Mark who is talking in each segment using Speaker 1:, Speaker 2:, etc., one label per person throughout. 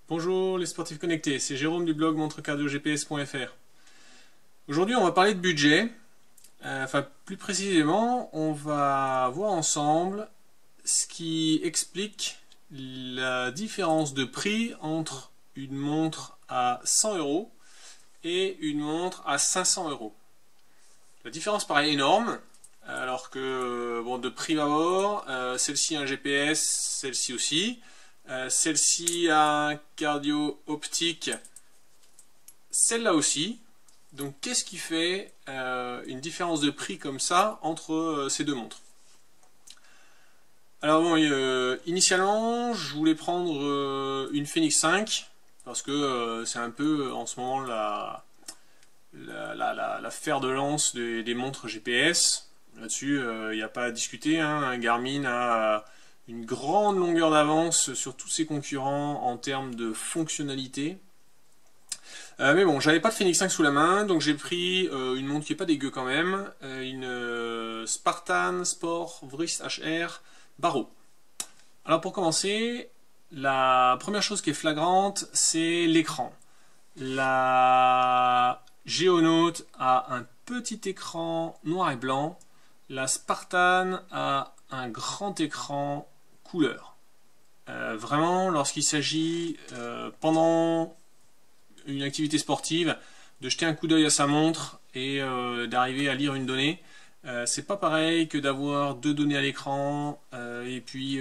Speaker 1: Bonjour les sportifs connectés, c'est Jérôme du blog montrecardiogps.fr. Aujourd'hui on va parler de budget, plus précisément on va voir ensemble ce qui explique la différence de prix entre une montre à 100 € et une montre à 500 €. La différence paraît énorme, alors que de prime abord, celle-ci a un GPS, celle-ci aussi. Celle-ci a un cardio optique, celle-là aussi. Donc qu'est-ce qui fait une différence de prix comme ça entre ces deux montres? Alors initialement je voulais prendre une Fenix 5 parce que c'est un peu en ce moment la fer de lance des montres GPS. Là-dessus il n'y a pas à discuter, hein. Garmin a une grande longueur d'avance sur tous ses concurrents en termes de fonctionnalité. Mais bon, j'avais pas de Fenix 5 sous la main, donc j'ai pris une montre qui est pas dégueu quand même, une Spartan Sport Wrist HR Barreau. Alors pour commencer, la première chose qui est flagrante, c'est l'écran. La Geonote a un petit écran noir et blanc, la Spartan a un grand écran couleur. Vraiment, lorsqu'il s'agit, pendant une activité sportive, de jeter un coup d'œil à sa montre et d'arriver à lire une donnée, c'est pas pareil que d'avoir deux données à l'écran et puis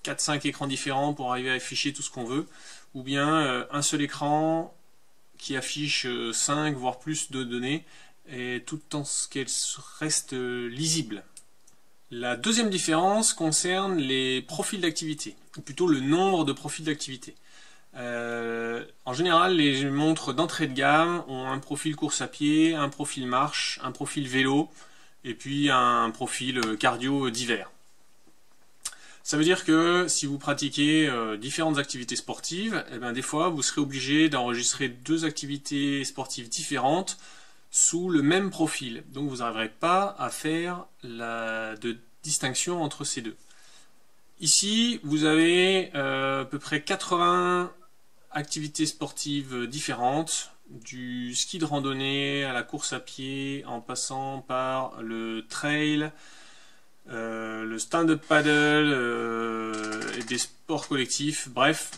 Speaker 1: 4-5 écrans différents pour arriver à afficher tout ce qu'on veut, ou bien un seul écran qui affiche 5 voire plus de données, et tout en ce qu'elles restent lisibles. La deuxième différence concerne les profils d'activité, ou plutôt le nombre de profils d'activité. En général, les montres d'entrée de gamme ont un profil course à pied, un profil marche, un profil vélo, et puis un profil cardio divers. Ça veut dire que si vous pratiquez différentes activités sportives, des fois vous serez obligé d'enregistrer deux activités sportives différentes sous le même profil. Donc vous n'arriverez pas à faire de distinction entre ces deux. Ici, vous avez à peu près 80 activités sportives différentes, du ski de randonnée à la course à pied, en passant par le trail, le stand-up paddle et des sports collectifs. Bref,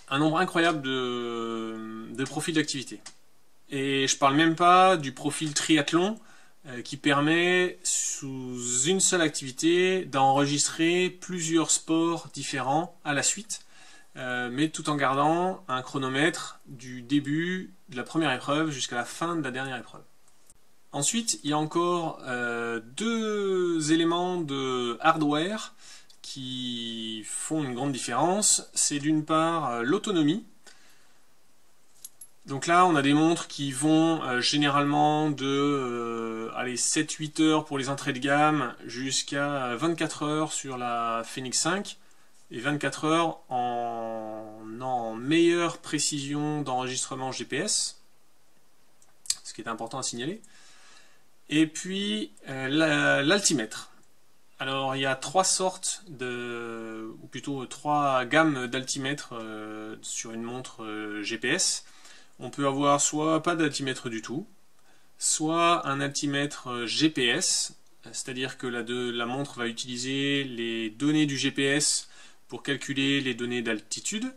Speaker 1: un nombre incroyable de profils d'activité. Et je parle même pas du profil triathlon qui permet sous une seule activité d'enregistrer plusieurs sports différents à la suite, mais tout en gardant un chronomètre du début de la première épreuve jusqu'à la fin de la dernière épreuve. Ensuite, il y a encore deux éléments de hardware qui font une grande différence. C'est d'une part l'autonomie. Donc là, on a des montres qui vont généralement de 7-8 heures pour les entrées de gamme jusqu'à 24 heures sur la Fenix 5 et 24 heures en meilleure précision d'enregistrement GPS, ce qui est important à signaler. Et puis l'altimètre. Alors il y a trois sortes ou plutôt trois gammes d'altimètres sur une montre GPS. On peut avoir soit pas d'altimètre du tout, soit un altimètre GPS, c'est-à-dire que la montre va utiliser les données du GPS pour calculer les données d'altitude,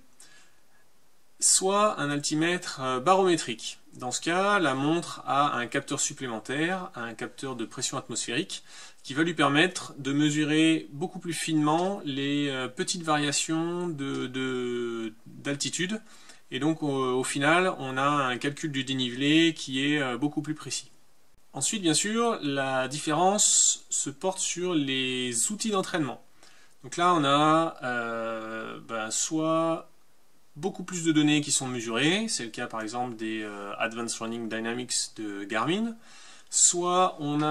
Speaker 1: soit un altimètre barométrique. Dans ce cas, la montre a un capteur supplémentaire, un capteur de pression atmosphérique, qui va lui permettre de mesurer beaucoup plus finement les petites variations d'altitude. Et donc au final, on a un calcul du dénivelé qui est beaucoup plus précis. Ensuite, bien sûr, la différence se porte sur les outils d'entraînement. Donc là, on a soit beaucoup plus de données qui sont mesurées, c'est le cas par exemple des Advanced Running Dynamics de Garmin, soit on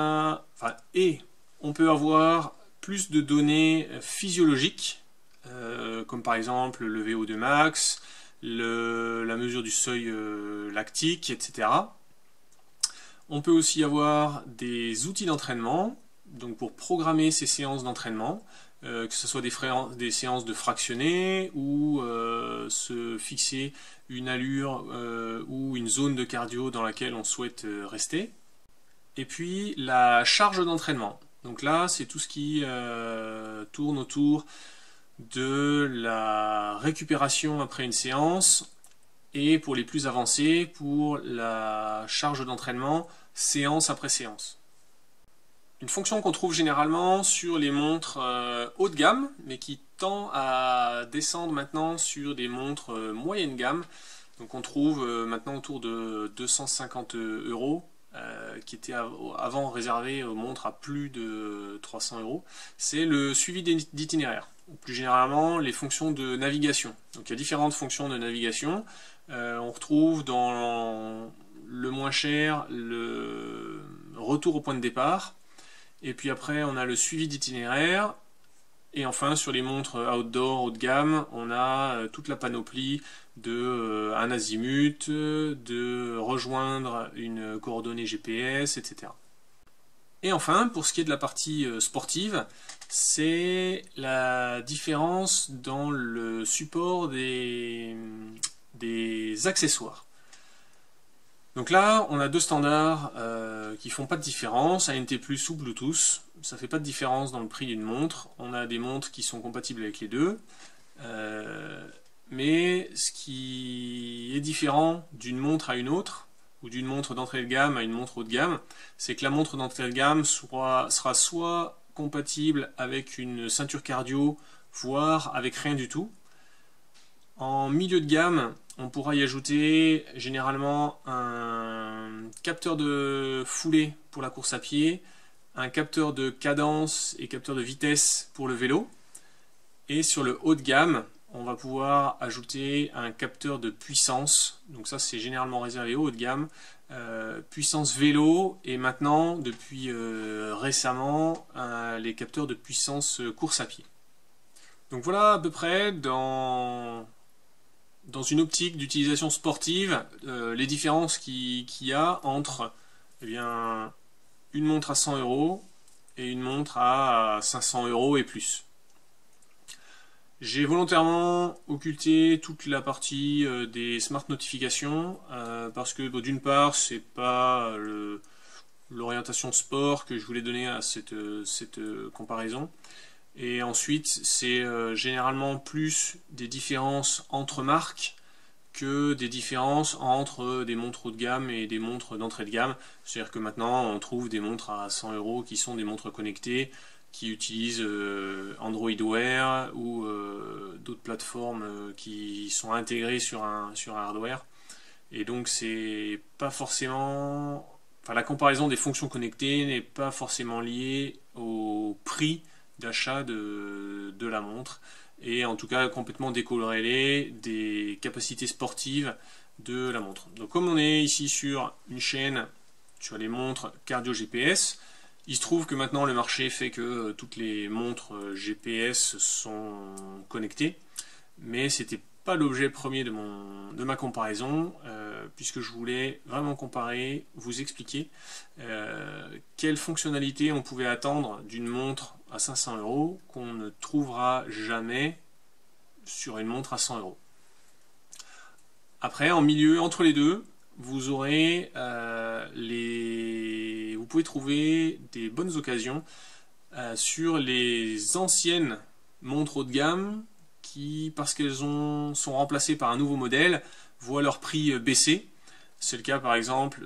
Speaker 1: peut avoir plus de données physiologiques, comme par exemple le VO2 max, la mesure du seuil lactique, etc. On peut aussi avoir des outils d'entraînement, donc pour programmer ces séances d'entraînement, que ce soit des séances de fractionnés ou se fixer une allure ou une zone de cardio dans laquelle on souhaite rester. Et puis la charge d'entraînement. Donc là, c'est tout ce qui tourne autour de la récupération après une séance et pour les plus avancés, pour la charge d'entraînement séance après séance. Une fonction qu'on trouve généralement sur les montres haut de gamme, mais qui tend à descendre maintenant sur des montres moyenne gamme. Donc on trouve maintenant autour de 250 €, qui était avant réservé aux montres à plus de 300 €. C'est le suivi d'itinéraire, ou plus généralement les fonctions de navigation. Donc il y a différentes fonctions de navigation. On retrouve dans le moins cher le retour au point de départ. Et puis après, on a le suivi d'itinéraire. Et enfin, sur les montres outdoor haut de gamme, on a toute la panoplie de un azimut, de rejoindre une coordonnée GPS, etc. Et enfin, pour ce qui est de la partie sportive, c'est la différence dans le support des accessoires. Donc là, on a deux standards qui font pas de différence, ANT+ ou Bluetooth. Ça fait pas de différence dans le prix d'une montre. On a des montres qui sont compatibles avec les deux. Mais ce qui est différent d'une montre à une autre, ou d'une montre d'entrée de gamme à une montre haut de gamme, c'est que la montre d'entrée de gamme sera soit compatible avec une ceinture cardio, voire avec rien du tout. En milieu de gamme, on pourra y ajouter généralement un capteur de foulée pour la course à pied, un capteur de cadence et capteur de vitesse pour le vélo. Et sur le haut de gamme, on va pouvoir ajouter un capteur de puissance. Donc ça, c'est généralement réservé au haut de gamme. Puissance vélo et maintenant, depuis récemment, les capteurs de puissance course à pied. Donc voilà à peu près dans une optique d'utilisation sportive, les différences qu'il y a entre une montre à 100 € et une montre à 500 € et plus. J'ai volontairement occulté toute la partie des smart notifications parce que d'une part, c'est pas l'orientation sport que je voulais donner à cette comparaison. Et ensuite, c'est généralement plus des différences entre marques que des différences entre des montres haut de gamme et des montres d'entrée de gamme. C'est-à-dire que maintenant, on trouve des montres à 100 € qui sont des montres connectées, qui utilisent Android Wear ou d'autres plateformes qui sont intégrées sur un hardware. Et donc, c'est pas forcément... Enfin, la comparaison des fonctions connectées n'est pas forcément liée au prix d'achat de la montre et en tout cas complètement décorrélé des capacités sportives de la montre. Donc comme on est ici sur une chaîne sur les montres cardio GPS, il se trouve que maintenant le marché fait que toutes les montres GPS sont connectées, mais c'était pas l'objet premier de ma comparaison, puisque je voulais vraiment comparer, vous expliquer quelles fonctionnalités on pouvait attendre d'une montre à 500 € qu'on ne trouvera jamais sur une montre à 100 €. Après, en milieu, entre les deux, vous aurez vous pouvez trouver des bonnes occasions sur les anciennes montres haut de gamme qui, parce qu'elles sont remplacées par un nouveau modèle, voient leur prix baisser. C'est le cas par exemple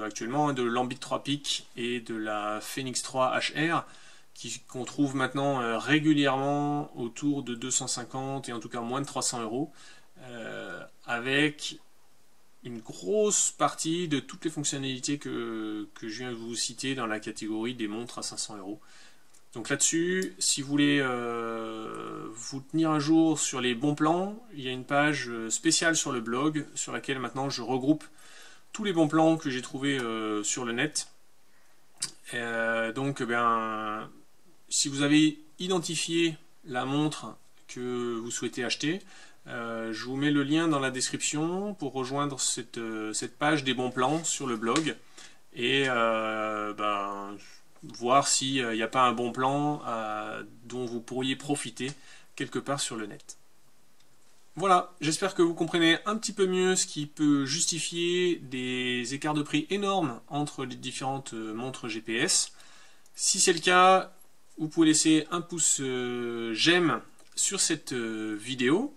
Speaker 1: actuellement de l'Ambit 3 Peak et de la Phoenix 3 HR qu'on trouve maintenant régulièrement autour de 250 et en tout cas moins de 300 €, avec une grosse partie de toutes les fonctionnalités que je viens de vous citer dans la catégorie des montres à 500 €. Donc là-dessus, si vous voulez vous tenir à jour sur les bons plans, il y a une page spéciale sur le blog sur laquelle maintenant je regroupe tous les bons plans que j'ai trouvés sur le net. Donc si vous avez identifié la montre que vous souhaitez acheter, je vous mets le lien dans la description pour rejoindre cette page des bons plans sur le blog. Et voir s'il n'y a pas un bon plan dont vous pourriez profiter quelque part sur le net. Voilà, j'espère que vous comprenez un petit peu mieux ce qui peut justifier des écarts de prix énormes entre les différentes montres GPS. Si c'est le cas, vous pouvez laisser un pouce j'aime sur cette vidéo.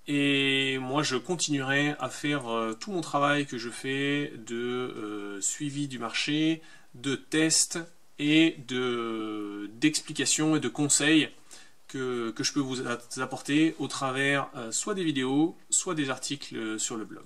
Speaker 1: Et moi je continuerai à faire tout mon travail que je fais de suivi du marché, de tests et d'explications et de conseils que je peux vous apporter au travers soit des vidéos, soit des articles sur le blog.